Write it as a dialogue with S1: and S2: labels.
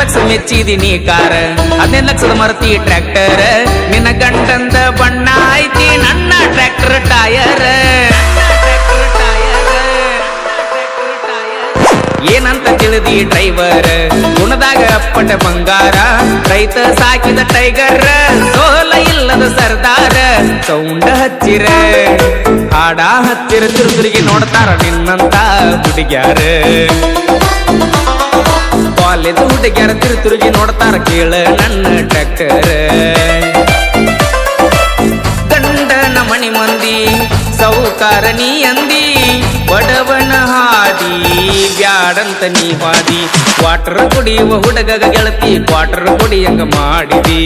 S1: ಲಕ್ಷ ಮೆಚ್ಚಿದೀನಿ ಕಾರ 15 ಲಕ್ಷದ ಮರತಿ ಟ್ರ್ಯಾಕ್ಟರ್ ನಿನ್ನ ಗಂಡಂದ ಬಣ್ಣ ಐತಿ ನನ್ನ ಟ್ರ್ಯಾಕ್ಟರ್ ಟಯರ್ ಏನಂತ ತಿಳಿದಿ ಡ್ರೈವರ್ ಗುಣದಾಗ ಅಪ್ಪಟ ಬಂಗಾರ ರೈತ ಸಾಕಿದ ಟೈಗರ್ ಸೋಲ ಇಲ್ಲದ ಸರ್ದಾರ ಸೌಂಡ ಹಚ್ಚಿರ ಹಾಡ ಹಚ್ಚಿರ ತಿರುತಿರುಗಿ ನೋಡ್ತಾರ ನಿನ್ನಂತ ಹುಡುಗ್ಯಾರ ಕಾಲೇಜ್ ಹುಡುಗ್ಯಾರ ತಿರುತಿರುಗಿ ನೋಡ್ತಾರ ಕೇಳ ನನ್ನ ಟ್ರ್ಯಾಕ್ಟರ್ ಗಂಡನ ಮಣಿ ಮಂದಿ ಸೌಕಾರ ನೀ ಅಂದಿ ಬಡವನ ಹಾದಿ ಬ್ಯಾಡಂತ ನೀ ವಾದಿ ಕ್ವಾರ್ಟರ್ ಕುಡಿಯುವ ಹುಡುಗ ಗೆಳತಿ ಕ್ವಾರ್ಟರ್ ಕುಡಿಯಂಗ ಮಾಡಿದಿ